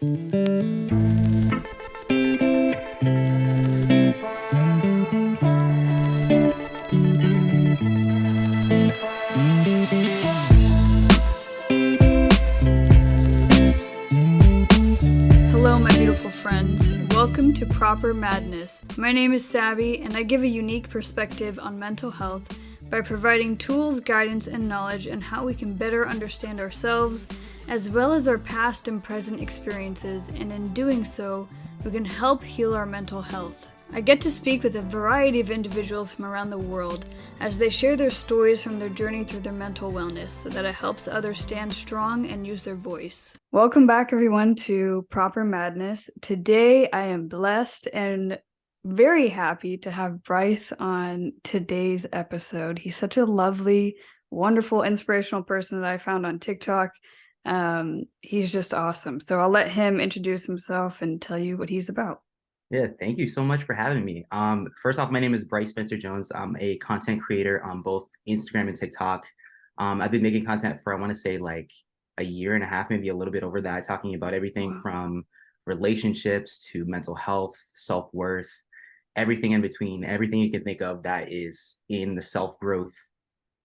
Hello, my beautiful friends. Welcome to Proper Madness. My name is Sabi, and I give a unique perspective on mental health by providing tools, guidance, and knowledge on how we can better understand ourselves, as well as our past and present experiences, and in doing so, we can help heal our mental health. I get to speak with a variety of individuals from around the world as they share their stories from their journey through their mental wellness so that it helps others stand strong and use their voice. Welcome back, everyone, to Proper Madness. Today, I am blessed and very happy to have Bryce on today's episode. He's such a lovely, wonderful, inspirational person that I found on TikTok. He's just awesome. So I'll let him introduce himself and tell you what he's about. Yeah, thank you so much for having me. First off, my name is Bryce Spencer-Jones. I'm a content creator on both Instagram and TikTok. I've been making content for, I want to say, like a year and a half, maybe a little bit over that, talking about everything from relationships to mental health, self-worth, everything in between, everything you can think of that is in the self-growth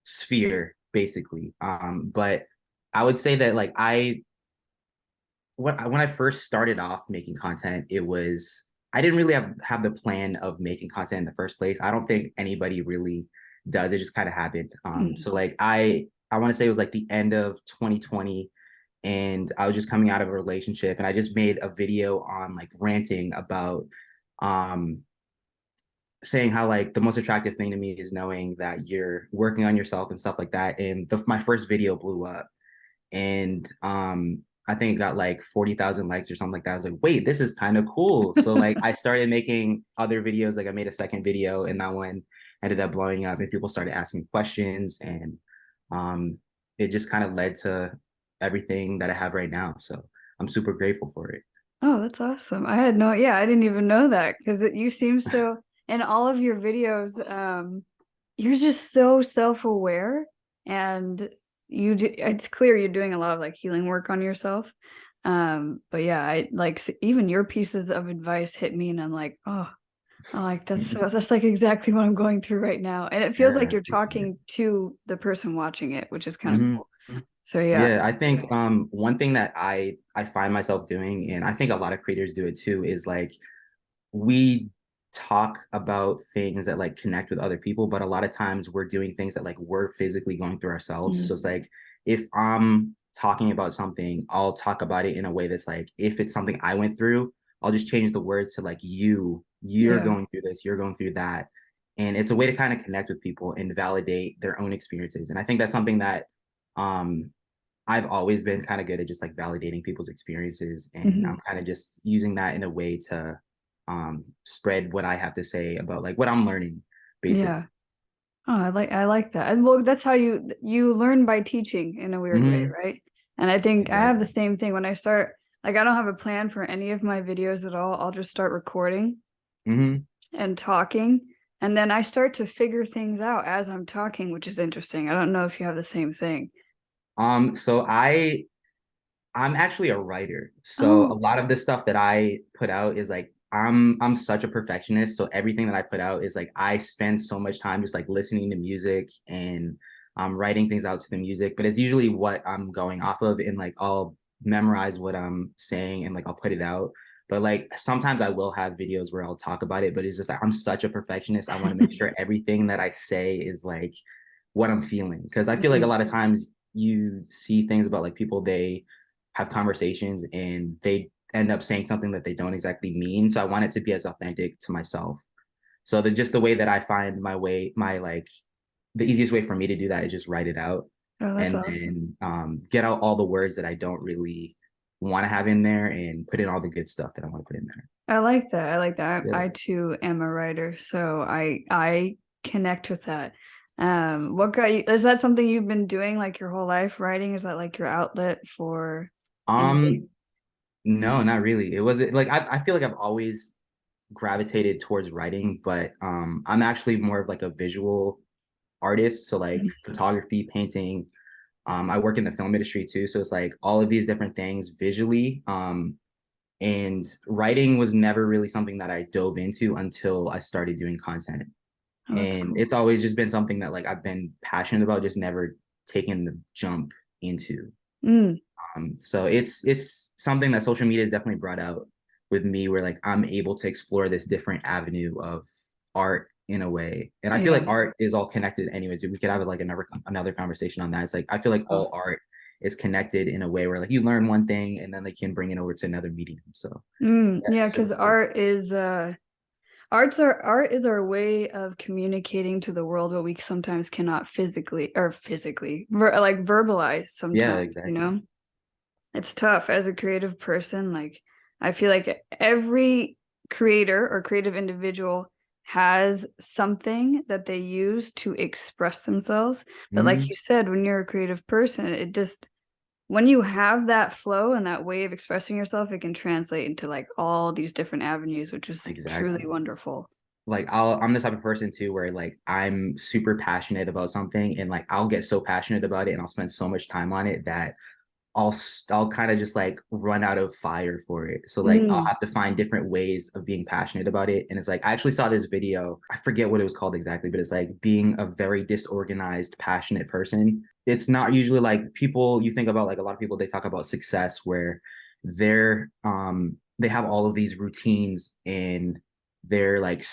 sphere, basically. But I would say that when I first started off making content, I didn't really have the plan of making content in the first place. I don't think anybody really does. It just kind of happened. So I want to say it was like the end of 2020, and I was just coming out of a relationship, and I just made a video on like ranting about saying how like the most attractive thing to me is knowing that you're working on yourself and stuff like that. And my first video blew up, and I think it got like 40,000 likes or something like that. I was like, wait, this is kind of cool. So like I started making other videos. Like I made a second video, and that one ended up blowing up, and people started asking questions, and it just kind of led to everything that I have right now. So I'm super grateful for it. Oh, that's awesome. I didn't even know that because you seem so, in all of your videos, you're just so self-aware, and it's clear you're doing a lot of like healing work on yourself. But yeah, I like even your pieces of advice hit me, and I'm like, oh, that's like exactly what I'm going through right now. And it feels like you're talking to the person watching it, which is kind of cool. So yeah, I think one thing that I find myself doing, and I think a lot of creators do it too, is like we talk about things that like connect with other people, but a lot of times we're doing things that like we're physically going through ourselves. So it's like if I'm talking about something, I'll talk about it in a way that's like, if it's something I went through, I'll just change the words to like you're going through this, you're going through that. And it's a way to kind of connect with people and validate their own experiences. And I think that's something that um I've always been kind of good at, just like validating people's experiences. And I'm kind of just using that in a way to spread what I have to say about like what I'm learning, basically. yeah. Oh, I like that. And well, that's how you learn by teaching in a weird way, right? And I think I have the same thing when I start, like I don't have a plan for any of my videos at all. I'll just start recording and talking, and then I start to figure things out as I'm talking, which is interesting. I don't know if you have the same thing. So I'm actually a writer. So a lot of the stuff that I put out is like I'm such a perfectionist. So everything that I put out is like I spend so much time just like listening to music and writing things out to the music. But it's usually what I'm going off of, and like I'll memorize what I'm saying and like I'll put it out. But like sometimes I will have videos where I'll talk about it, but it's just like I'm such a perfectionist. I want to make sure everything that I say is like what I'm feeling. Because I feel like a lot of times you see things about like people, they have conversations and they end up saying something that they don't exactly mean. So I want it to be as authentic to myself. So just the way that I find the easiest way for me to do that is just write it out, Oh, that's and awesome. then get out all the words that I don't really want to have in there, and put in all the good stuff that I want to put in there. I like that. I like that. Yeah. I too am a writer, so I connect with that. What got you? Is that something you've been doing like your whole life? Writing, is that like your outlet for anything? Um, no, not really. It wasn't like I feel like I've always gravitated towards writing, but I'm actually more of like a visual artist. So like photography, painting. I work in the film industry too. So it's like all of these different things visually. And writing was never really something that I dove into until I started doing content. Oh, that's And cool. it's always just been something that like I've been passionate about, just never taken the jump into. Mm, So it's something that social media has definitely brought out with me, where like I'm able to explore this different avenue of art in a way. And I feel yeah. like art is all connected anyways. We could have like another conversation on that. It's like I feel like Oh. all art is connected in a way where like you learn one thing and then they can bring it over to another medium. So yeah, Yeah, it's super because cool. art is our way of communicating to the world what we sometimes cannot like verbalize Yeah, sometimes, you exactly. know? It's tough as a creative person. Like, I feel like every creator or creative individual has something that they use to express themselves. But like Hmm. you said, when you're a creative person, it just when you have that flow and that way of expressing yourself, it can translate into like all these different avenues, which is like truly Exactly. wonderful. Like I'm the type of person too where like I'm super passionate about something and like I'll get so passionate about it and I'll spend so much time on it that I'll kind of just like run out of fire for it. So like I'll Mm, have to find different ways of being passionate about it. And it's like I actually saw this video. I forget what it was called exactly, but it's like being a very disorganized, passionate person. It's not usually like people you think about like a lot of people they talk about success where they have all of these routines and they're like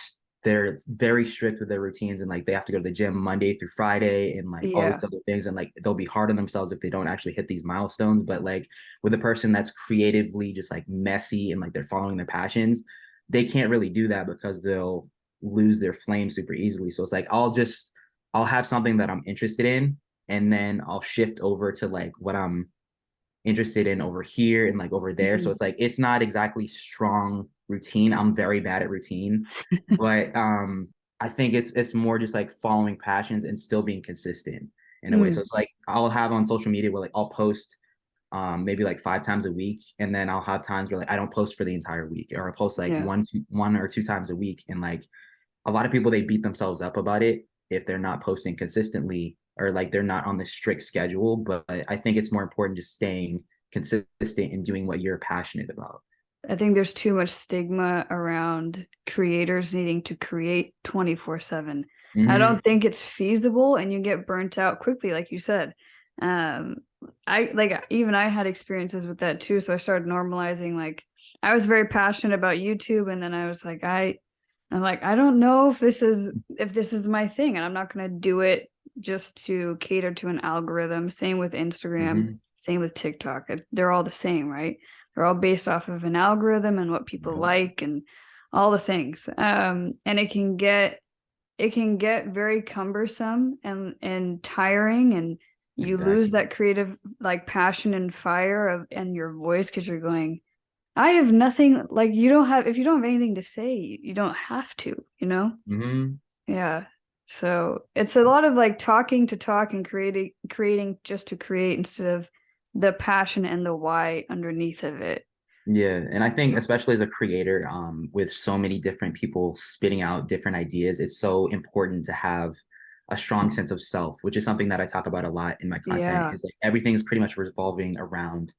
they're very strict with their routines and like they have to go to the gym Monday through Friday and like all yeah. these other things and like they'll be hard on themselves if they don't actually hit these milestones. But like with a person that's creatively just like messy and like they're following their passions, they can't really do that because they'll lose their flame super easily. So it's like I'll have something that I'm interested in and then I'll shift over to like what I'm interested in over here and like over there. So Mm, it's like it's not exactly strong routine. I'm very bad at routine, but I think it's more just like following passions and still being consistent in a way. So mm, it's like I'll have on social media where like I'll post maybe like 5 times a week and then I'll have times where like I don't post for the entire week or I'll post like yeah. one or two times a week and like a lot of people they beat themselves up about it if they're not posting consistently or like they're not on the strict schedule. But I think it's more important just staying consistent and doing what you're passionate about. I think there's too much stigma around creators needing to create 24/7. I don't Mm-hmm. think it's feasible and you get burnt out quickly, like you said. Um, I like even I had experiences with that too. So I started normalizing like I was very passionate about YouTube and then I was like, I'm like, I don't know if this is my thing, and I'm not gonna do it just to cater to an algorithm. Same with Instagram, Mm-hmm. same with TikTok. They're all the same, right? They're all based off of an algorithm and what people Right. like and all the things. And it can get very cumbersome and tiring, and you lose Exactly. that creative like passion and fire of and your voice because you're going, I have nothing like you don't have if you don't have anything to say, you don't have to, you know? Mm-hmm. Yeah. So it's a lot of like talking to talk and creating just to create instead of the passion and the why underneath of it. Yeah, and I think especially as a creator, with so many different people spitting out different ideas, it's so important to have a strong sense of self, which is something that I talk about a lot in my content. Yeah. Is like everything's pretty much revolving around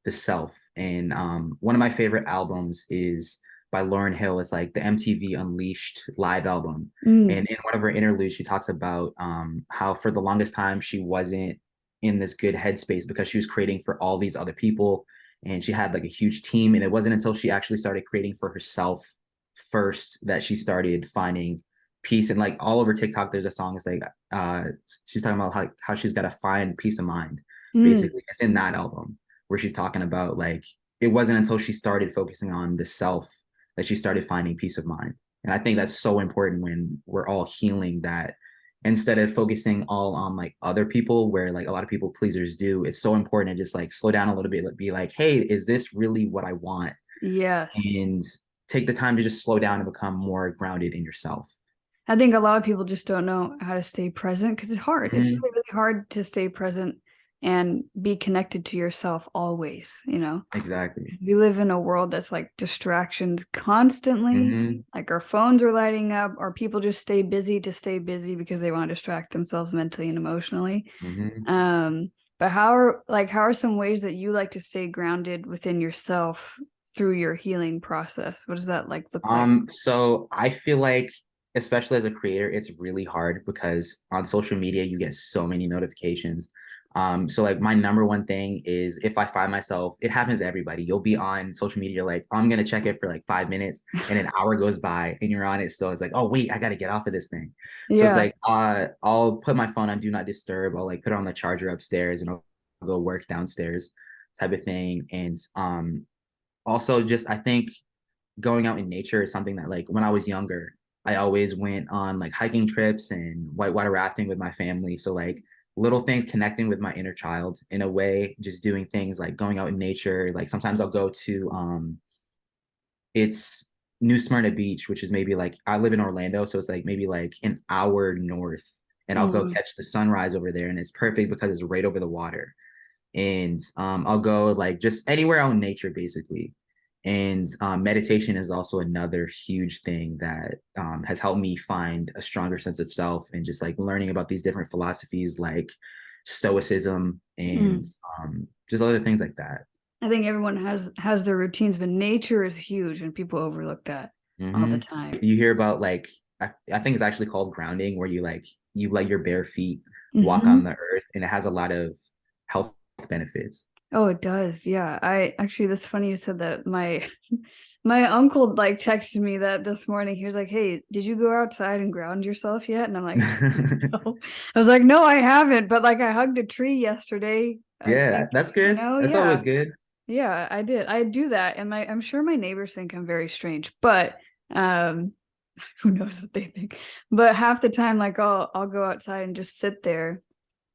the self. And one of my favorite albums is by Lauryn Hill. It's like the MTV Unleashed live album. Mm, And in one of her interludes, she talks about how for the longest time she wasn't in this good headspace because she was creating for all these other people and she had like a huge team. And it wasn't until she actually started creating for herself first that she started finding peace. And like all over TikTok, there's a song. It's like she's talking about how she's got to find peace of mind. mm. Basically, it's in that album where she's talking about like it wasn't until she started focusing on the self that she started finding peace of mind. And I think that's so important when we're all healing that instead of focusing all on like other people where like a lot of people pleasers do, it's so important to just like slow down a little bit, like be like, hey, is this really what I want? Yes. And take the time to just slow down and become more grounded in yourself. I think a lot of people just don't know how to stay present because it's hard. It's Mm-hmm. really, really hard to stay present and be connected to yourself always, you know? Exactly. We live in a world that's like distractions constantly. Mm-hmm. Like our phones are lighting up, or people just stay busy to stay busy because they want to distract themselves mentally and emotionally. Mm-hmm. But how are some ways that you like to stay grounded within yourself through your healing process? What does that like look like? So I feel like, especially as a creator, it's really hard because on social media you get so many notifications. So like my number one thing is if I find myself, it happens to everybody. You'll be on social media, like I'm gonna check it for like 5 minutes, and an hour goes by, and you're on it still. It's like, oh wait, I gotta get off of this thing. So it's Yeah. like, I'll put my phone on do not disturb. I'll like put it on the charger upstairs, and I'll go work downstairs, type of thing. And also just I think going out in nature is something that like when I was younger, I always went on like hiking trips and whitewater rafting with my family. So like little things connecting with my inner child in a way, just doing things like going out in nature. Like sometimes I'll go to it's New Smyrna Beach, which is maybe like I live in Orlando, so it's like maybe like an hour north. And I'll go Mm. catch the sunrise over there. And it's perfect because it's right over the water. And I'll go like just anywhere out in nature, basically. And meditation is also another huge thing that has helped me find a stronger sense of self and just like learning about these different philosophies like stoicism and Mm. just other things like that. I think everyone has their routines, but nature is huge and people overlook that all the Hmm. time. You hear about like I think it's actually called grounding, where you let your bare feet walk Hmm. on the earth, and it has a lot of health benefits. Oh, it does. Yeah. I actually, that's funny you said that. My my uncle like texted me that this morning. He was like, "Hey, did you go outside and ground yourself yet?" And I'm like, "No." I was like, "No, I haven't." But like I hugged a tree yesterday. I Yeah, think, that's good. That's yeah. always good. Yeah, I did. I do that. And I'm sure my neighbors think I'm very strange, but um who knows what they think. But half the time, like I'll go outside and just sit there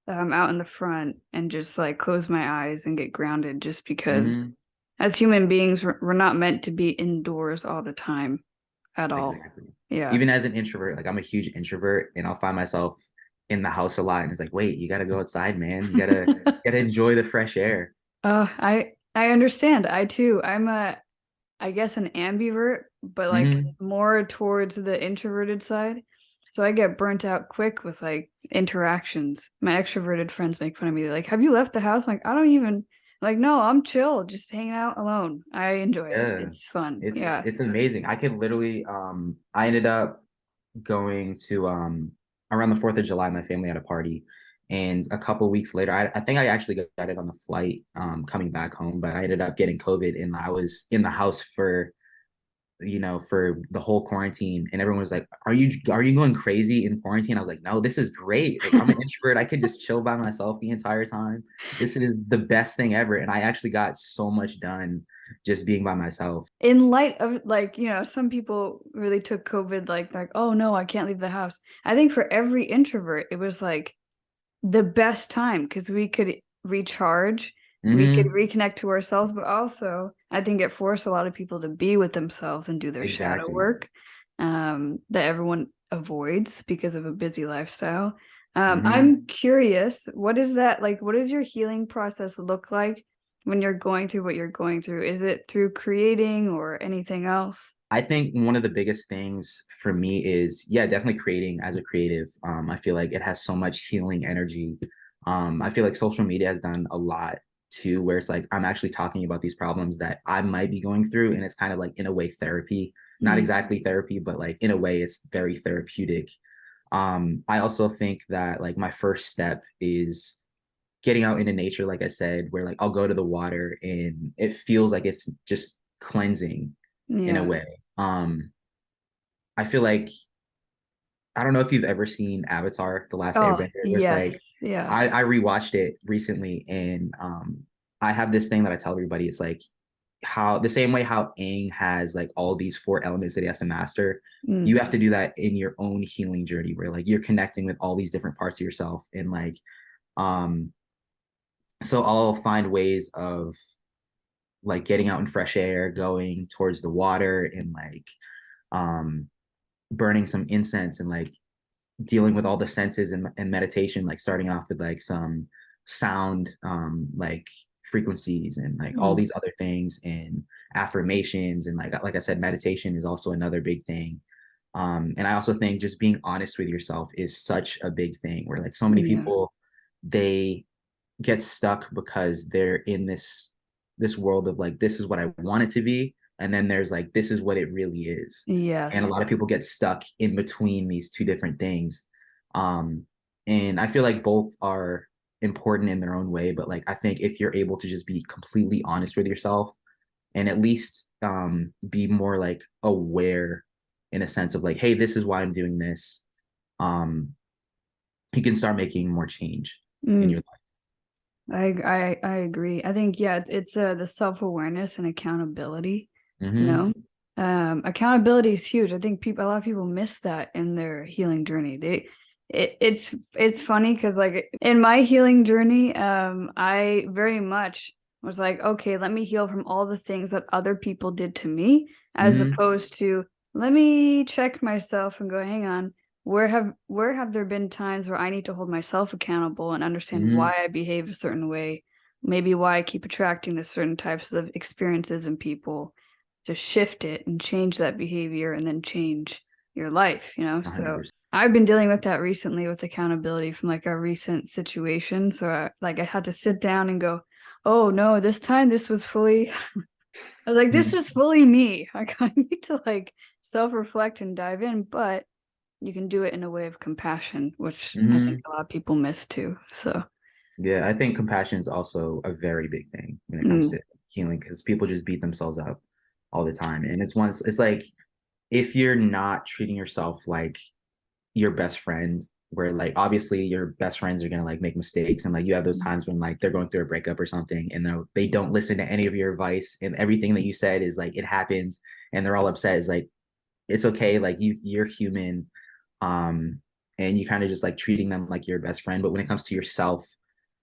out in the front and just like close my eyes and get grounded just because Hmm. as human beings we're not meant to be indoors all the time at all. Exactly. Yeah. Even as an introvert, like I'm a huge introvert, and I'll find myself in the house a lot, and it's like, wait, you gotta go outside, man. You gotta enjoy the fresh air. I understand. I too. I'm a I guess an ambivert, but like Hmm. more towards the introverted side. So I get burnt out quick with like interactions. My extroverted friends make fun of me. They're like, "Have you left the house?" I'm like, I don't even like, no, I'm chill, just hanging out alone. I enjoy it. Yeah, It's fun. it's Yeah. it's amazing. I could literally, I ended up going to around the 4th of July, my family had a party. And a couple of weeks later, I think I actually got it on the flight coming back home, but I ended up getting COVID, and I was in the house for for the whole quarantine, and everyone was like, are you going crazy in quarantine? I was like, no, this is great. Like I'm an introvert. I could just chill by myself the entire time. This is the best thing ever. And I actually got so much done just being by myself. In light of like, some people really took COVID like, oh no, I can't leave the house. I think for every introvert, it was like the best time because we could recharge, we could Hmm. reconnect to ourselves, but also I think it forced a lot of people to be with themselves and do their shadow Exactly. work that everyone avoids because of a busy lifestyle. Hmm. I'm curious, what is that like? What does your healing process look like when you're going through what you're going through? Is it through creating or anything else? I think one of the biggest things for me is, yeah, definitely creating as a creative. I feel like it has so much healing energy. I feel like social media has done a lot too, where it's like I'm actually talking about these problems that I might be going through, and it's kind of like in a way therapy. Not Mm, exactly therapy, but like in a way it's very therapeutic. I also think that like my first step is getting out into nature, like I said, where like I'll go to the water and it feels like it's just cleansing in a yeah. way. I feel like I don't know if you've ever seen Avatar, The Last Oh, Airbender, where it's like yes. Yeah. I rewatched it recently, and I have this thing that I tell everybody. It's like how the same way how Aang has like all these four elements that he has to master, you Mm, have to do that in your own healing journey, where like you're connecting with all these different parts of yourself. And like um so I'll find ways of like getting out in fresh air, going towards the water, and like um burning some incense, and like dealing with all the senses and meditation, like starting off with like some sound like frequencies and like all mm, these other things, and affirmations, and like I said, meditation is also another big thing. And I also think just being honest with yourself is such a big thing, where like so many yeah. people, they get stuck because they're in this this world of like, this is what I want it to be, and then there's like, this is what it really is. And a Yes. lot of people get stuck in between these two different things. um and I feel like both are important in their own way, but like I think if you're able to just be completely honest with yourself and at least be more like aware in a sense of like, hey, this is why I'm doing this, um you can start making more change in your Mm. I agree. I think, yeah, it's the self-awareness and accountability, life. you know. Accountability is huge. I think a lot of people miss that in their healing journey. It's funny because like in my healing journey, I very much was like, okay, let me heal from all the things that other people did to me, as Mm-hmm. opposed to let me check myself and go, hang on, where have there been times where I need to hold myself accountable and understand Mm-hmm. why I behave a certain way, maybe why I keep attracting to certain types of experiences and people, to shift it and change that behavior and then change your life, you know? So 100%. I've been dealing with that recently with accountability from like a recent situation. So I had to sit down and go, oh no, this time this was fully, I was like, this was fully me. I need to like self-reflect and dive in, but you can do it in a way of compassion, which I think Mm-hmm. a lot of people miss too. So, Yeah, I think compassion is also a very big thing when it comes mm, to healing, because people just beat themselves up all the time. And it's like, if you're not treating yourself like your best friend, where like obviously your best friends are gonna like make mistakes, and like you have those times when like they're going through a breakup or something, and they don't listen to any of your advice, and everything that you said is like, it happens, and they're all upset, is like, it's okay, like you're human. um and you kind of just like treating them like your best friend, but when it comes to yourself,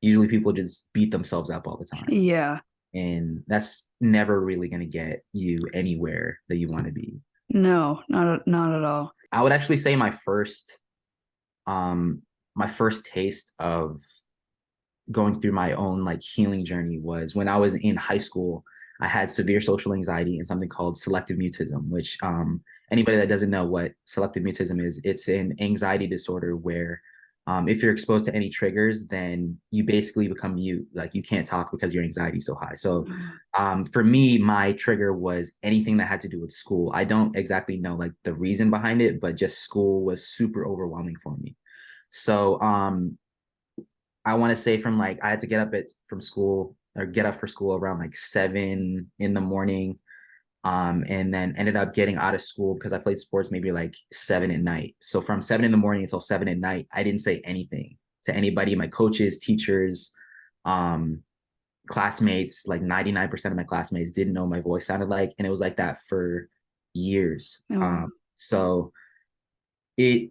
usually people just beat themselves up all the time, yeah, and that's never really going to get you anywhere that you want to be. no, not at all. I would actually say um my first taste of going through my own like healing journey was when I was in high school. I had severe social anxiety and something called selective mutism, which anybody that doesn't know what selective mutism is, it's an anxiety disorder where if you're exposed to any triggers, then you basically become mute. Like you can't talk because your anxiety is so high. So for me, my trigger was anything that had to do with school. I don't exactly know like the reason behind it, but just school was super overwhelming for me. So I want to say from like I had to get up at from school or get up for school around like 7 in the morning. And then ended up getting out of school because I played sports maybe like 7 at night. So from 7 in the morning until 7 at night, I didn't say anything to anybody, my coaches, teachers, um, classmates. Like 99% of my classmates didn't know my voice sounded like, and it was like that for years. Oh, So it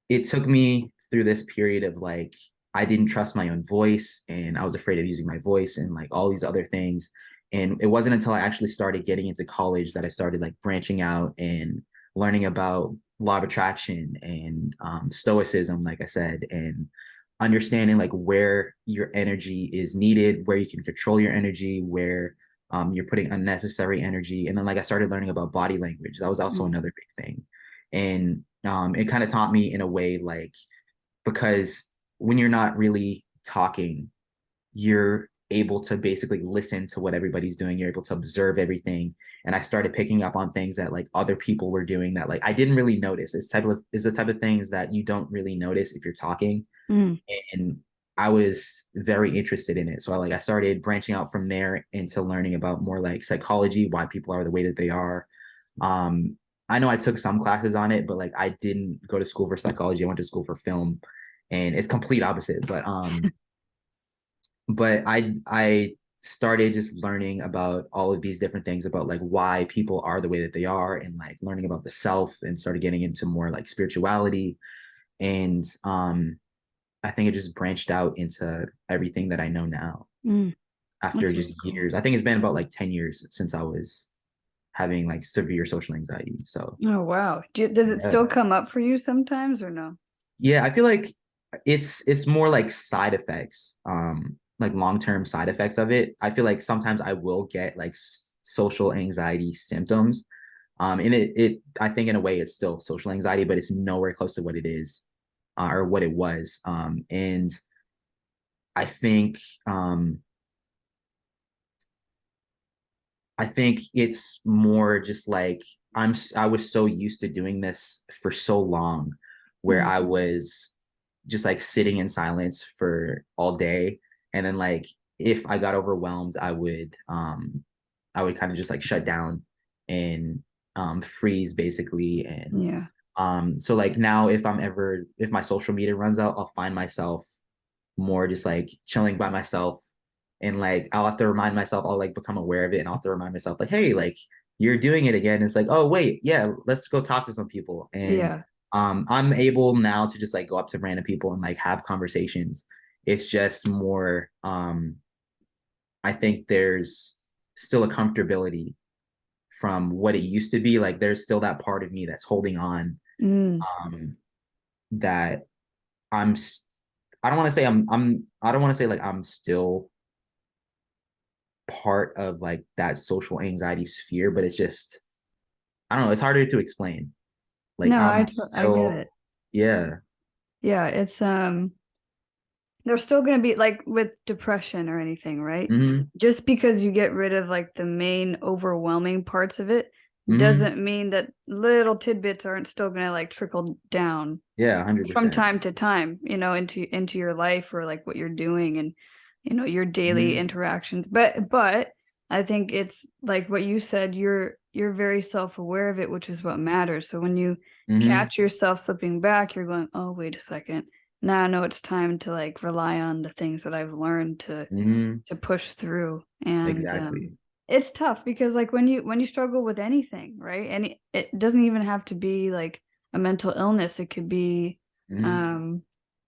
it took me through this period of like, I didn't trust my own voice, and I was afraid of using my voice and like all these other things. And it wasn't until I actually started getting into college that I started like branching out and learning about law of attraction and stoicism, like I said, and understanding like where your energy is needed, where you can control your energy, where you're putting unnecessary energy. And then like I started learning about body language. That was also mm, another big thing. And it kind of taught me in a way like, because when you're not really talking, you're able to basically listen to what everybody's doing. You're able to observe everything. And I started picking up on things that like other people were doing that like I didn't really notice. It's the type of things that you don't really notice if you're talking. mm, And I was very interested in it. So I started branching out from there into learning about more like psychology, why people are the way that they are. um I know I took some classes on it, but like I didn't go to school for psychology. I went to school for film, and it's complete opposite. But I started just learning about all of these different things about like why people are the way that they are, and like learning about the self, and started getting into more like spirituality. And I think it just branched out into everything that I know now mm. after That's really just cool. years. I think it's been about like 10 years since I was having like severe social anxiety. So Oh, wow. Does it yeah. still come up for you sometimes or no? Yeah, I feel like it's more like side effects, like long-term side effects of it. I feel like sometimes I will get like social anxiety symptoms. And it I think in a way it's still social anxiety, but it's nowhere close to what it is, or what it was. And I think I think it's more just like I was so used to doing this for so long where Mm. I was just like sitting in silence for all day. And then like if I got overwhelmed, I would kind of just like shut down and freeze basically. And Yeah. so like now if my social media runs out, I'll find myself more just like chilling by myself, and like I'll have to remind myself, I'll like become aware of it, and I'll have to remind myself like, hey, like you're doing it again. It's like, oh wait, yeah, let's go talk to some people. And Yeah. I'm able now to just like go up to random people and like have conversations. It's just more I think there's still a comfortability from what it used to be. Like there's still that part of me that's holding on, Mm. um that I'm I don't want to say I don't want to say like I'm still part of like that social anxiety sphere, but it's just I don't know, it's harder to explain. Like No, I'm I get still it. yeah. Yeah, it's there's still going to be like with depression or anything, right? Mm-hmm. Just because you get rid of like the main overwhelming parts of it Mm-hmm. doesn't mean that little tidbits aren't still going to like trickle down Yeah, from 100%. time to time, into your life or like what you're doing and your daily Mm-hmm. interactions. But I think it's like what you said, you're very self-aware of it, which is what matters. So when you Mm-hmm. catch yourself slipping back, you're going, "Oh, wait a second. Now I know it's time to like rely on the things that I've learned to Mm-hmm. push through." And Exactly. it's tough because like when you struggle with anything, right? And it doesn't even have to be like a mental illness. It could be Mm-hmm. um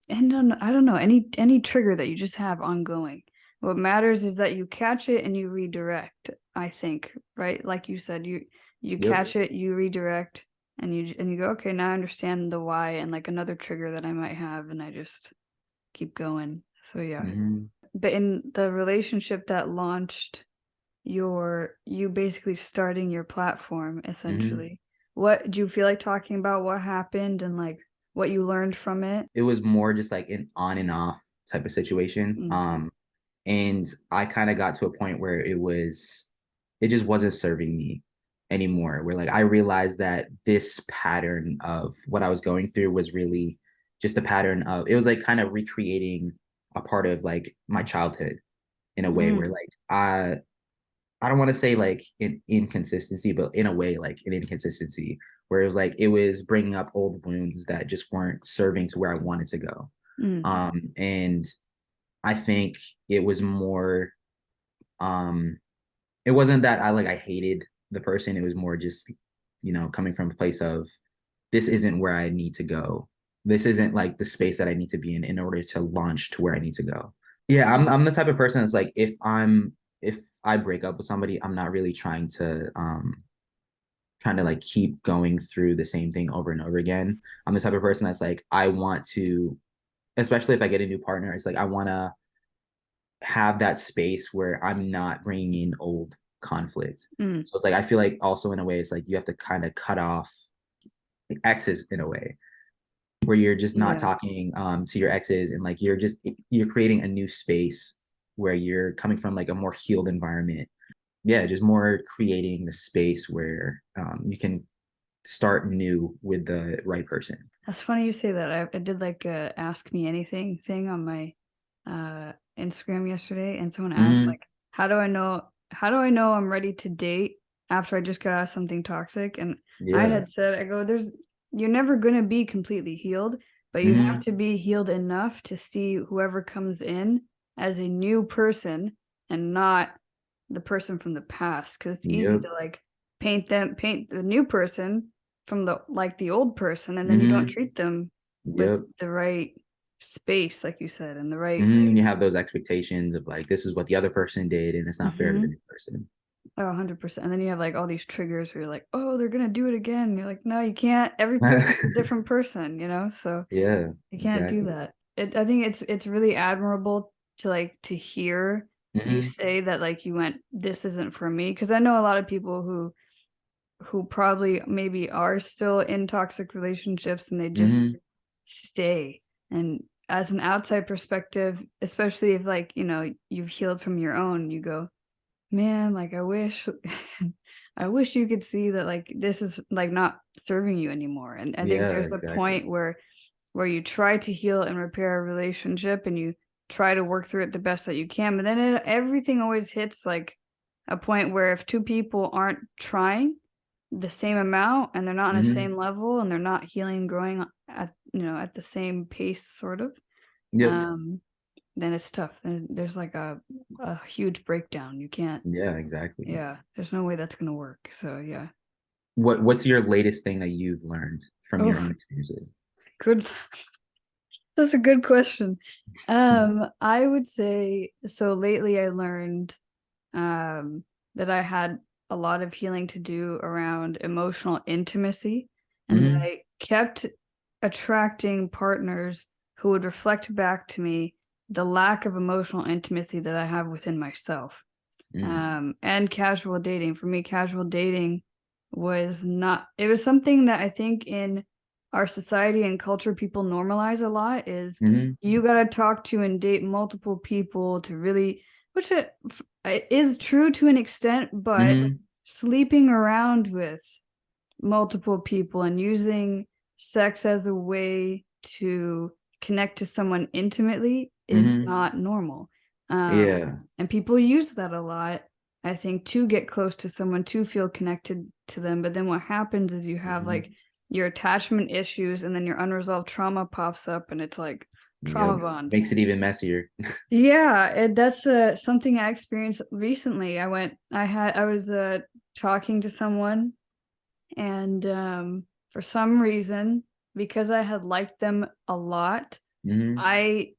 and I don't know, any trigger that you just have ongoing. What matters is that you catch it and you redirect, I think, right? Like you said, you Yep. catch it, you redirect, and you go, okay, now I understand the why and like another trigger that I might have, and I just keep going. So yeah. Mm-hmm. But in the relationship that launched you basically starting your platform Mm-hmm. essentially. What do you feel like talking about what happened and like what you learned from it? It was more just like an on and off type of situation. Mm. And I kind of got to a point where it just wasn't serving me anymore, where like I realized that this pattern of what I was going through was really just a pattern of, it was like kind of recreating a part of like my childhood in a way where Mm. like I don't want to say like an inconsistency, but in a way like an inconsistency where it was like it was bringing up old wounds that just weren't serving to where I wanted to go. Mm. And I think it was more um it wasn't that I hated the person. It was more just, coming from a place of, this isn't where I need to go. This isn't like the space that I need to be in order to launch to where I need to go. Yeah, I'm the type of person that's like, if I break up with somebody, I'm not really trying to like keep going through the same thing over and over again. I'm the type of person that's like, I want to, especially if I get a new partner, it's like I want to have that space where I'm not bringing in old conflict. Mm. So it's like I feel like also in a way it's like you have to kind of cut off exes in a way where you're just not Yeah. talking to your exes, and like you're creating a new space where you're coming from like a more healed environment. Yeah, just more creating the space where you can start new with the right person. That's funny you say that. I did like a ask me anything thing on my Instagram yesterday, and someone asked Mm-hmm. like, how do I know I'm ready to date after I just got out of something toxic? And I Yeah. had said, I go, you're never gonna be completely healed, but you have Mm-hmm. to be healed enough to see whoever comes in as a new person and not the person from the past. Because it's easy Yep. to like paint the new person from the old person, and then you don't Mm-hmm. treat them with Yep. the right space, like you said, and the right. Mm-hmm. You have those expectations of like, this is what the other person did, and it's not fair to the Mhm. new person. Oh, 100%. And then you have like all these triggers where you're like, oh, they're gonna do it again. And you're like, no, you can't. Every person's a different person. So Yeah, you can't do exactly. that. I think it's really admirable to like to hear you Mm-hmm. say that like you went, this isn't for me. Because I know a lot of people who probably maybe are still in toxic relationships and they just Mm-hmm. stay. And as an outside perspective, especially if like, you've healed from your own, you go, Man, like I wish I wish you could see that like this is like not serving you anymore. And I think Yeah, there's a exactly. point where you try to heal and repair a relationship and you try to work through it the best that you can, but then everything always hits like a point where if two people aren't trying the same amount and they're not on the Hmm. same level and they're not healing, growing at at the same pace, sort of, Yep. um, then it's tough. Then there's like a huge breakdown. You can't. Yeah, exactly. Yeah, there's no way that's gonna work. So yeah. What's your latest thing that you've learned from your Oh, own experiences? good. That's a good question. I would say so lately I learned um that I had a lot of healing to do around emotional intimacy and that Hmm. I kept attracting partners who would reflect back to me the lack of emotional intimacy that I have within myself. Mm. And casual dating. For me, casual dating was not, it was something that I think in our society and culture people normalize a lot is Hmm. you got to talk to and date multiple people to really, which it is true to an extent, but Hmm. sleeping around with multiple people and using sex as a way to connect to someone intimately is Hmm. not normal. Yeah. And people use that a lot, I think, to get close to someone, to feel connected to them. But then what happens is you have like Hmm. your attachment issues, and then your unresolved trauma pops up, and it's like trauma Yep. bond. Makes it even messier. Yeah, that's something I experienced recently. I was talking to someone and for some reason, because I had liked them a lot, Hmm. I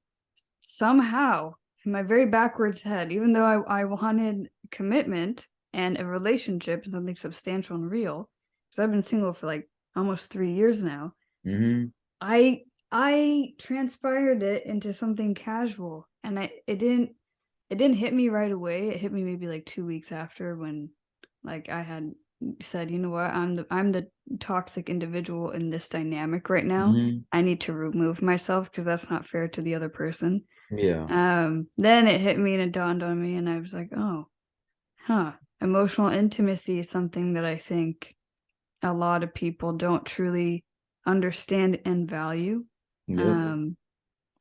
somehow, in my very backwards head, even though I wanted commitment and a relationship and something substantial and real, because I've been single for like almost 3 years now, Hmm. I I transpired it into something casual, and it didn't hit me right away. It hit me maybe like 2 weeks after when like I had said, you know what, I'm the toxic individual in this dynamic right now. Hmm. I need to remove myself because that's not fair to the other person. Yeah. Then it hit me and it dawned on me, and I was like, oh, huh. Emotional intimacy is something that I think a lot of people don't truly understand and value. Yep. Um,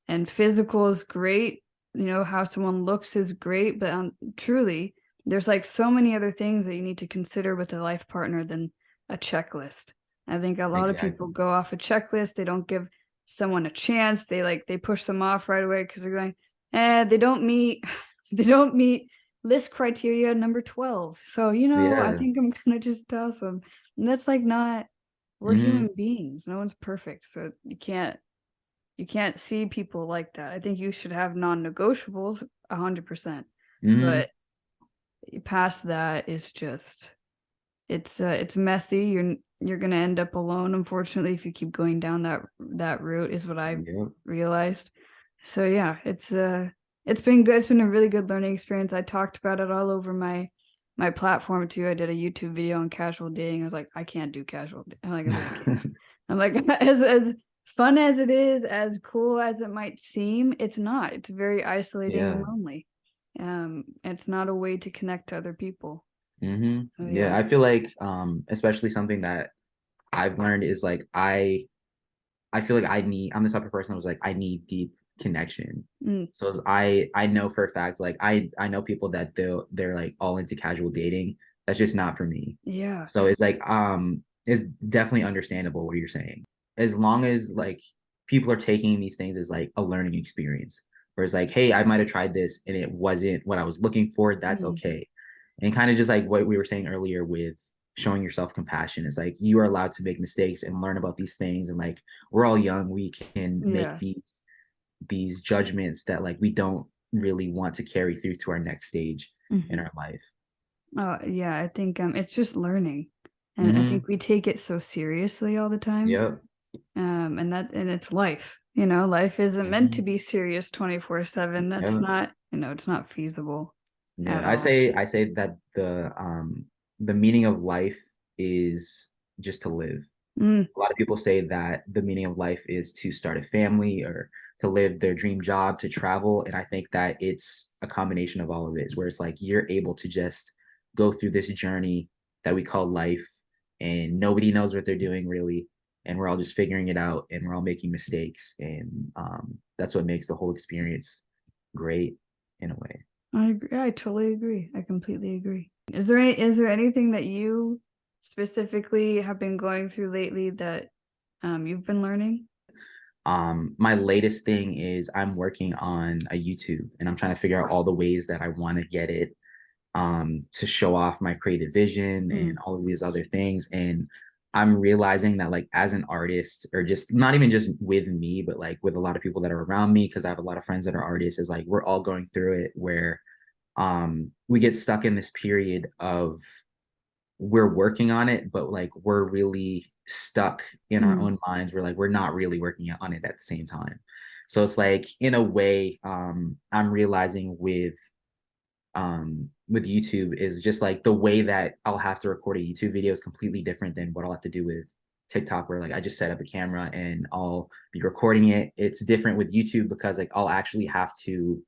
and physical is great. How someone looks is great, but truly, there's like so many other things that you need to consider with a life partner than a checklist. I think a lot of people Exactly. go off a checklist. They don't give someone a chance. They push them off right away because they're going, they don't meet, they don't meet list criteria number 12. So, I Yeah. think I'm gonna just toss them. And that's like not, we're Hmm. human beings. No one's perfect. So you can't see people like that. I think you should have non-negotiables 100%. Hmm. But past that is just it's messy. You're going to end up alone, unfortunately, if you keep going down that route, is what I Yep. realized. So yeah, it's been good. It's been a really good learning experience. I talked about it all over my platform too. I did a YouTube video on casual dating. I was like, I can't do casual. I'm like, I really can't. I'm like, as fun as it is, as cool as it might seem, it's not. It's very isolating and Yeah. lonely. It's not a way to connect to other people. Hmm. So Yeah. yeah. I feel like especially something that I've learned is like I feel like I'm the type of person that was like I need deep connection. Mm, So I know for a fact like I know people that they're like all into casual dating. That's just not for me. yeah. So it's like it's definitely understandable what you're saying. As long as like people are taking these things as like a learning experience. Whereas like, hey, I might have tried this and it wasn't what I was looking for, that's Mm, okay. And kind of just like what we were saying earlier with showing yourself compassion. It's like you are allowed to make mistakes and learn about these things. And like we're all young, we can make yeah. these judgments that like we don't really want to carry through to our next stage in Mhm. our life. Oh, yeah, I think, it's just learning, and I Mm-hmm. think we take it so seriously all the time, Yep. and it's life, life isn't meant to Mm-hmm. be serious 24/7. That's Yep. not, it's not feasible at Yeah. all. I say that the meaning of life is just to live. Mm, A lot of people say that the meaning of life is to start a family or to live their dream job, to travel. And I think that it's a combination of all of it, where it's like you're able to just go through this journey that we call life, and nobody knows what they're doing really, and we're all just figuring it out, and we're all making mistakes, and that's what makes the whole experience great in a way. I agree. I totally agree. I completely agree. Is there anything that you specifically have been going through lately that you've been learning? My latest thing is I'm working on a YouTube, and I'm trying to figure out all the ways that I want to get it to show off my creative vision and all of these other things. And I'm realizing that like as an artist, or just not even just with me, but like with a lot of people that are around me, because I have a lot of friends that are artists, is like we're all going through it where we get stuck in this period of we're working on it, but like we're really stuck in our own minds. We're like, we're not really working on it at the same time. So it's like, in a way, I'm realizing with YouTube is just like the way that I'll have to record a YouTube video is completely different than what I'll have to do with TikTok, where like I just set up a camera and I'll be recording it. It's different with YouTube because like I'll actually have to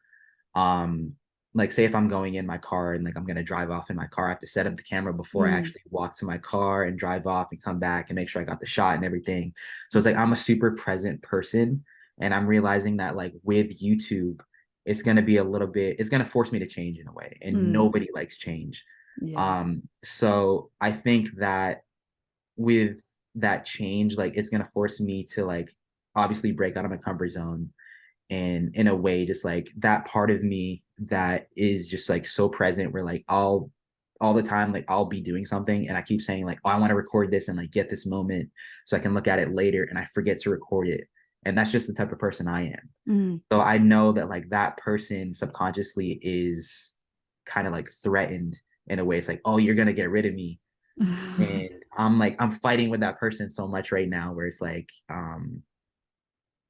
um like say if I'm going in my car and like I'm gonna drive off in my car, I have to set up the camera before I actually walk to my car and drive off and come back and make sure I got the shot and everything. So it's like I'm a super present person, and I'm realizing that like with YouTube, it's gonna be a little bit, it's gonna force me to change in a way, and nobody likes change. Yeah. So I think that with that change, like it's gonna force me to like obviously break out of my comfort zone, and in a way just like that part of me that is just like so present, where like I'll all the time like I'll be doing something and I keep saying like, oh, I want to record this and like get this moment so I can look at it later, and I forget to record it. And that's just the type of person I am. So I know that like that person subconsciously is kind of like threatened in a way. It's like, oh, you're gonna get rid of me. And I'm like, I'm fighting with that person so much right now, where it's like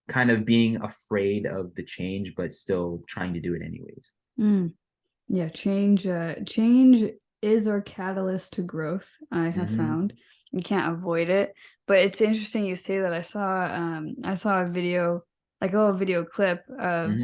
kind of being afraid of the change, but still trying to do it anyways. Yeah, change is our catalyst to growth, I have found. You can't avoid it. But it's interesting you say that. I saw a video, like a little video clip of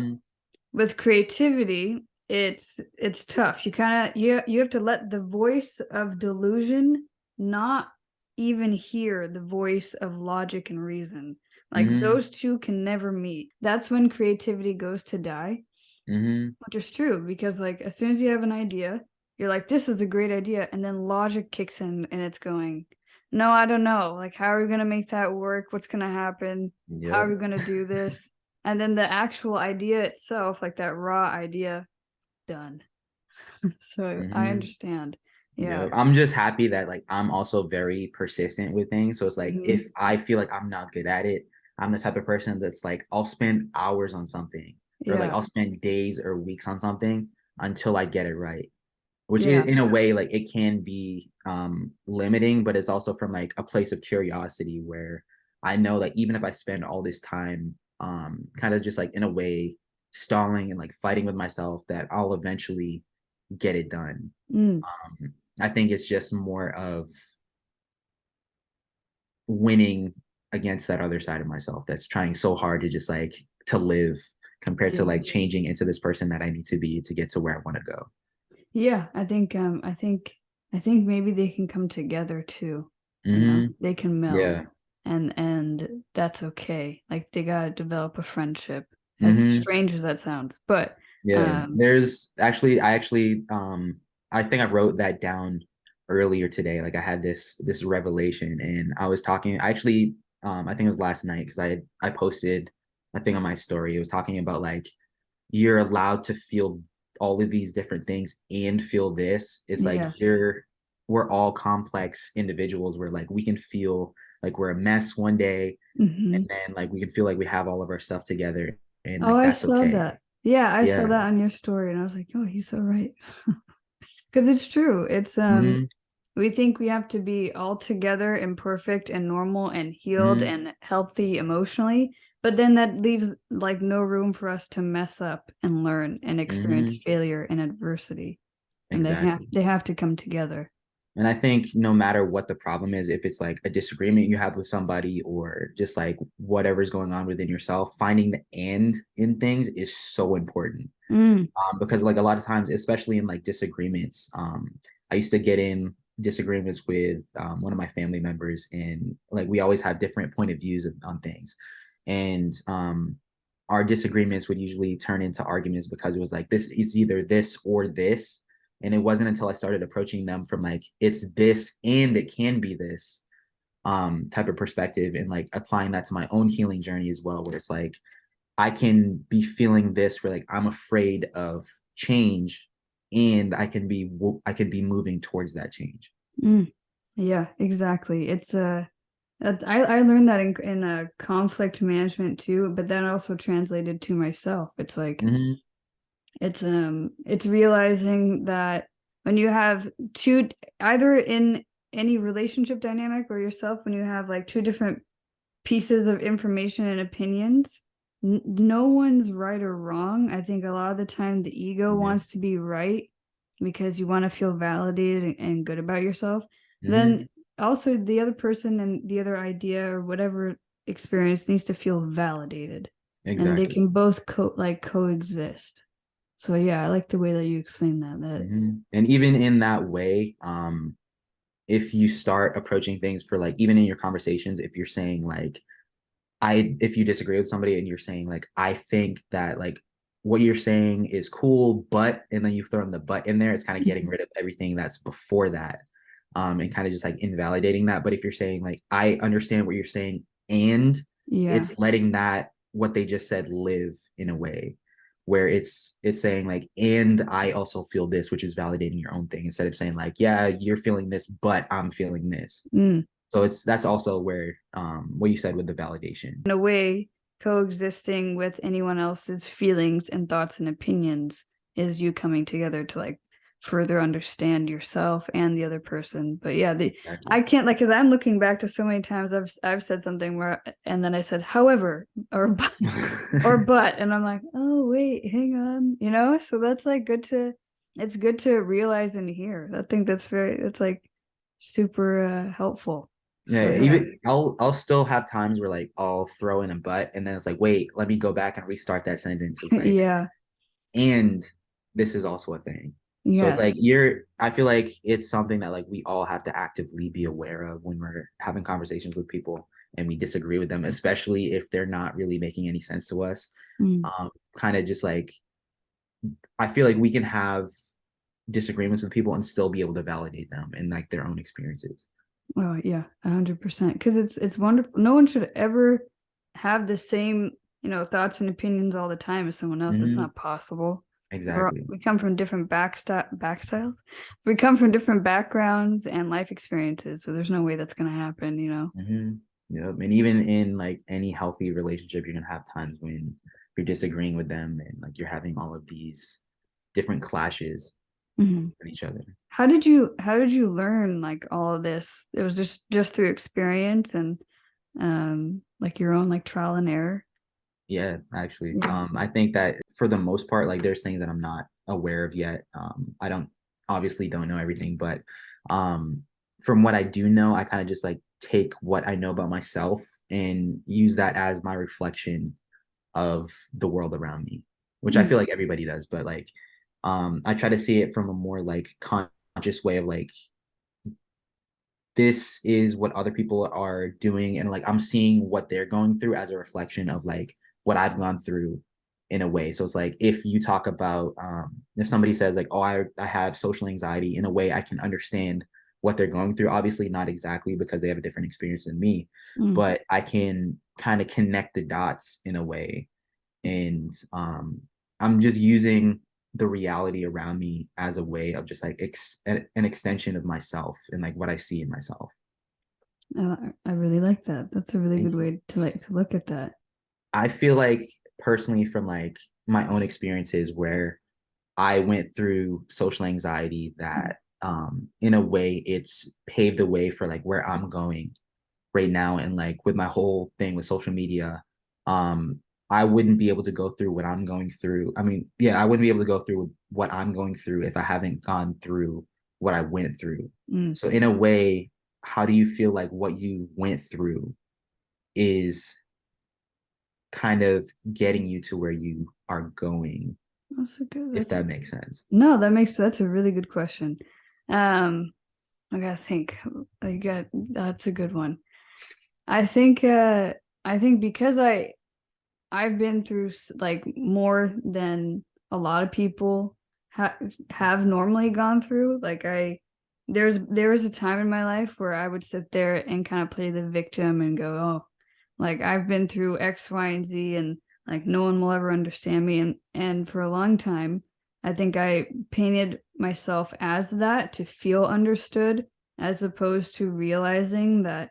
with creativity, it's tough. You have to let the voice of delusion not even hear the voice of logic and reason. Like those two can never meet. That's when creativity goes to die. Which is true, because like as soon as you have an idea, you're like, this is a great idea, and then logic kicks in and it's going, no, I don't know. Like, how are we gonna make that work? What's gonna happen? How are we gonna do this? And then the actual idea itself, like that raw idea, done. So I understand. Yeah. I'm just happy that like I'm also very persistent with things. So it's like if Mhm. I feel like I'm not good at it, I'm the type of person that's like I'll spend hours on something, or like Yeah. I'll spend days or weeks on something until I get it right. Which Yeah. in a way like it can be limiting, but it's also from like a place of curiosity, where I know like even if I spend all this time kind of just like in a way stalling and like fighting with myself, that I'll eventually get it done. Mm. I think it's just more of winning against that other side of myself that's trying so hard to just like to live, compared to Yeah. like changing into this person that I need to be to get to where I want to go. Yeah. I think maybe they can come together too. You know, they can meld. Yeah. And that's okay. Like they gotta develop a friendship, as hmm strange as that sounds. But Yeah. There's actually, I think I wrote that down earlier today. Like I had this revelation, and I was talking, actually, I think it was last night, because I posted a thing on my story. It was talking about like you're allowed to feel all of these different things and feel this. It's like yes. we're all complex individuals, where like we can feel like we're a mess one day, and Hmm. then like we can feel like we have all of our stuff together, and Oh, like I that's saw okay. that. Yeah, I saw Yeah. that on your story, and I was like, oh, he's so right. Because it's true. It's hmm we think we have to be all together and perfect and normal and healed hmm and healthy emotionally, but then that leaves like no room for us to mess up and learn and experience hmm failure and adversity. And Exactly. they have to come together. And I think no matter what the problem is, if it's like a disagreement you have with somebody or just like whatever's going on within yourself, finding the end in things is so important. Mm, Because like a lot of times, especially in like disagreements, I used to get in disagreements with one of my family members, and like we always have different point of views on things, and our disagreements would usually turn into arguments because it was like this is either this or this, and it wasn't until I started approaching them from like it's this and it can be this type of perspective, and like applying that to my own healing journey as well, where it's like I can be feeling this where like I'm afraid of change, and I can be moving towards that change. mm. Yeah, exactly. I learned that in conflict management too, but then also translated to myself. It's like Mm-hmm. it's realizing that when you have two, either in any relationship dynamic or yourself, when you have like two different pieces of information and opinions, no one's right or wrong. I think a lot of the time the ego Yeah. wants to be right because you want to feel validated and good about yourself. Mm-hmm. Then also the other person and the other idea or whatever experience needs to feel validated, and they Exactly. can both coexist. So yeah, I like the way that you explain that. Mm-hmm. And even in that way, if you start approaching things for like even in your conversations, if you're saying like if you disagree with somebody and you're saying like I think that like what you're saying is cool, but and then you throw in the but in there, it's kind of getting rid of everything that's before that, and kind of just like invalidating that. But if you're saying like I understand what you're saying, and Yeah. it's letting that what they just said live in a way where it's saying like and I also feel this, which is validating your own thing instead of saying like yeah you're feeling this but I'm feeling this. Mm. So that's also where what you said with the validation. In a way, coexisting with anyone else's feelings and thoughts and opinions is you coming together to like further understand yourself and the other person. But yeah, Exactly. I can't like because I'm looking back to so many times I've said something where and then I said however or but and I'm like, oh wait, hang on, So that's like it's good to realize and hear. I think that's like super helpful. So Yeah, yeah. even I'll still have times where like I'll throw in a but and then it's like, wait, let me go back and restart that sentence. It's like, Yeah. and this is also a thing. So it's like Yes. I feel like it's something that like we all have to actively be aware of when we're having conversations with people and we disagree with them, especially if they're not really making any sense to us. Mm. Kind of just like I feel like we can have disagreements with people and still be able to validate them and like their own experiences. Oh yeah, 100%. Because it's wonderful. No one should ever have the same, thoughts and opinions all the time as someone else. It's Mm-hmm. not possible. Exactly. We come from different backstyles. We come from different backgrounds and life experiences. So there's no way that's gonna happen. Mm-hmm. Yep. And even in like any healthy relationship, you're gonna have times when you're disagreeing with them and like you're having all of these different clashes Mhm. with each other. How did you learn like all of this? It was just through experience and like your own like trial and error. Yeah, actually. Yeah. I think that for the most part, like there's things that I'm not aware of yet. I don't obviously don't know everything, but um from what I do know, I kind of just like take what I know about myself and use that as my reflection of the world around me, which I Mm. feel like everybody does, but like I try to see it from a more like conscious way of like this is what other people are doing and like I'm seeing what they're going through as a reflection of like what I've gone through in a way. So it's like if you talk about if somebody says like oh I have social anxiety, in a way I can understand what they're going through, obviously not exactly because they have a different experience than me, Mm. but I can kind of connect the dots in a way. And I'm just using the reality around me as a way of just like an extension of myself and like what I see in myself. I really like that. That's a really Thank good you. way to look at that. I feel like personally from like my own experiences where I went through social anxiety that in a way it's paved the way for like where I'm going right now, and like with my whole thing with social media, um I wouldn't be able to go through what I'm going through. I mean, yeah, I wouldn't be able to go through what I'm going through if I haven't gone through what I went through. So in a way, how do you feel like what you went through is kind of getting you to where you are going? If that makes sense. No, that's a really good question. I gotta think. That's a good one. I think because I've been through like more than a lot of people have normally gone through. Like there was a time in my life where I would sit there and kind of play the victim and go, oh, like I've been through X, Y, and Z, and like no one will ever understand me. And for a long time, I think I painted myself as that to feel understood, as opposed to realizing that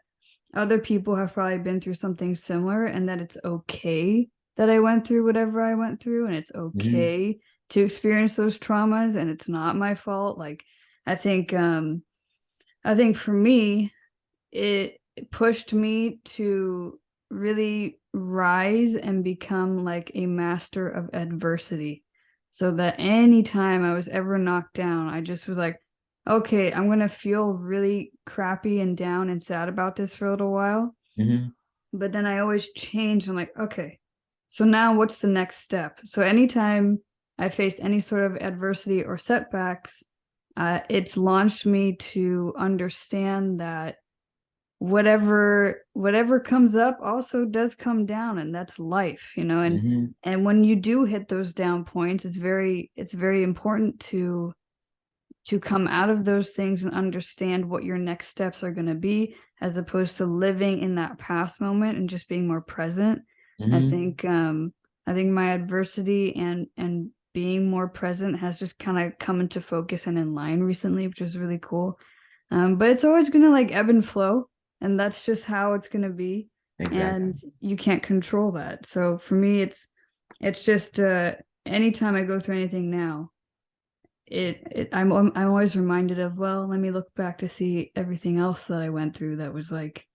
other people have probably been through something similar and that it's okay that I went through whatever I went through, and it's okay to experience those traumas, and it's not my fault. Like I think for me, it pushed me to really rise and become like a master of adversity, so that anytime I was ever knocked down, I just was like, okay, I'm gonna feel really crappy and down and sad about this for a little while. But then I always change. I'm like, okay, so now what's the next step? So anytime I face any sort of adversity or setbacks, it's launched me to understand that whatever comes up also does come down, and that's life, you know. And when you do hit those down points, it's very important to come out of those things and understand what your next steps are going to be, as opposed to living in that past moment and just being more present. I think my adversity and being more present has just kind of come into focus and in line recently, which is really cool. But it's always going to like ebb and flow, and that's just how it's going to be. Exactly. And you can't control that. So for me, it's just anytime I go through anything now, I'm always reminded of, well, let me look back to see everything else that I went through that was like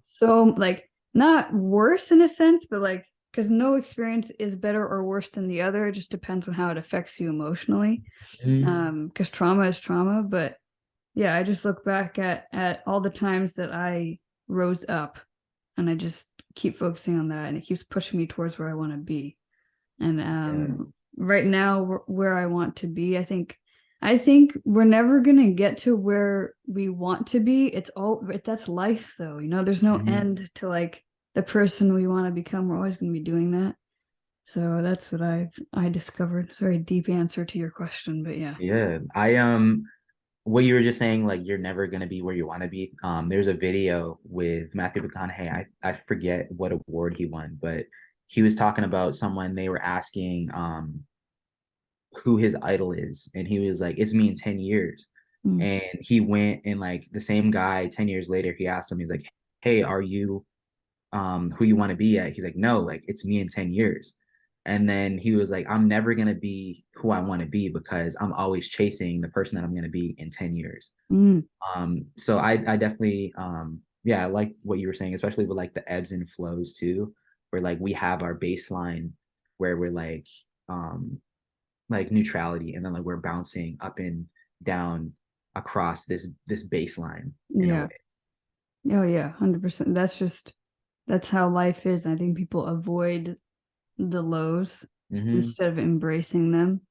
so like not worse in a sense, but like, because no experience is better or worse than the other. It just depends on how it affects you emotionally. Because trauma is trauma. But yeah, I just look back at all the times that I rose up, and I just keep focusing on that, and it keeps pushing me towards where I want to be. And right now, where I want to be, I think we're never gonna get to where we want to be. That's life, though. You know, there's no end to like the person we want to become. We're always gonna be doing that. So that's what I discovered. It's a very deep answer to your question, but yeah. Yeah, what you were just saying, like you're never gonna be where you want to be. There's a video with Matthew McConaughey. I forget what award he won, but he was talking about someone. They were asking who his idol is, and he was like, "It's me in 10 years." And he went, and like the same guy 10 years later, he asked him, he's like, "Hey, are you who you want to be at?" He's like, "No, like it's me in 10 years." And then he was like, "I'm never going to be who I want to be because I'm always chasing the person that I'm going to be in 10 years. So I definitely, yeah, I like what you were saying, especially with like the ebbs and flows too, where like we have our baseline where we're like neutrality, and then like we're bouncing up and down across this baseline. Yeah. Oh yeah, 100%. That's how life is. I think people avoid the lows instead of embracing them.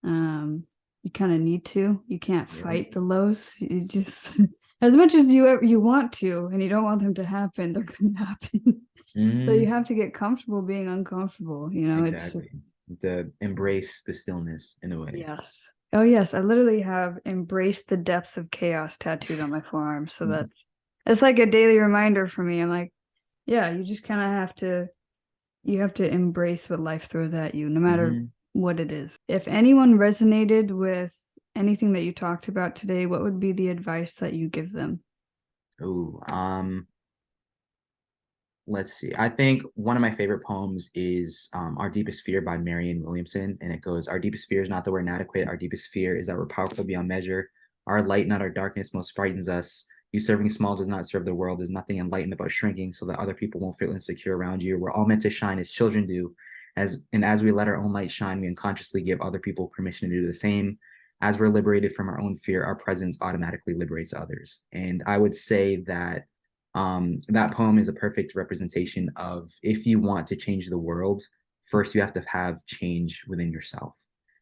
You kind of need to. You can't fight the lows. You just as much as you want to, and you don't want them to happen, they're going to happen. So you have to get comfortable being uncomfortable. You know, exactly. It's just to embrace the stillness in a way. Yes. Oh yes, I literally have embraced the depths of chaos tattooed on my forearm. So that's like a daily reminder for me. I'm like, yeah, you just kind of have to embrace what life throws at you, no matter what it is. If anyone resonated with anything that you talked about today, what would be the advice that you give them? Let's see. I think one of my favorite poems is Our Deepest Fear by Marianne Williamson. And it goes, "Our deepest fear is not that we're inadequate. Our deepest fear is that we're powerful beyond measure. Our light, not our darkness, most frightens us. You serving small does not serve the world. There's nothing enlightened about shrinking so that other people won't feel insecure around you. We're all meant to shine as children do. As we let our own light shine, we unconsciously give other people permission to do the same. as we're liberated from our own fear, our presence automatically liberates others. And I would say that that poem is a perfect representation of, if you want to change the world, first you have to have change within yourself.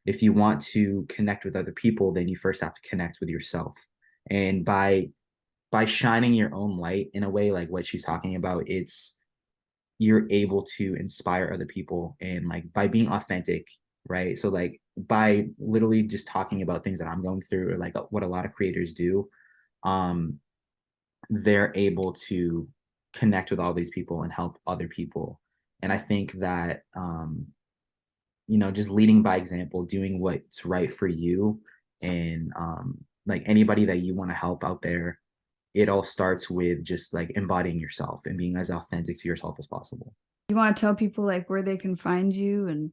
If you want to connect with other people, then you first have to connect with yourself. And by shining your own light in a way, like what she's talking about, it's, you're able to inspire other people, and like by being authentic, right? So like by literally just talking about things that I'm going through, or like what a lot of creators do, um they're able to connect with all these people and help other people. And I think that just leading by example, doing what's right for you, and like anybody that you want to help out there, it all starts with just like embodying yourself and being as authentic to yourself as possible. You want to tell people like where they can find you and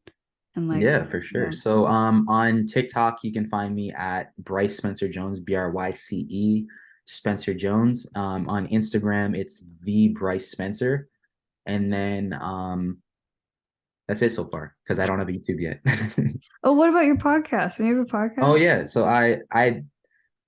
like, Yeah, for sure. yeah. So on TikTok you can find me at Bryce Spencer-Jones, BRYCE Spencer Jones. On Instagram it's the Bryce Spencer. And then that's it so far, because I don't have a YouTube yet. Oh, what about your podcast? Do you have a Oh podcast? yeah. So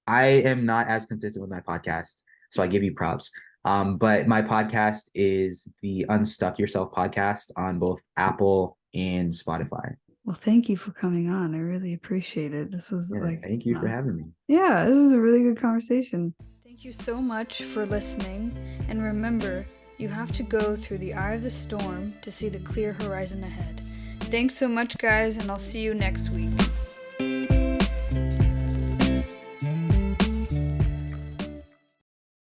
I am not as consistent with my podcast, so I give you props. But my podcast is the Unstuck Yourself podcast on both Apple and Spotify. Well, thank you for coming on. I really appreciate it. This was Yeah, like, thank you for having me. yeah, this is a really good conversation. Thank you so much for listening. And remember, you have to go through the eye of the storm to see the clear horizon ahead. Thanks so much, guys, and I'll see you next week.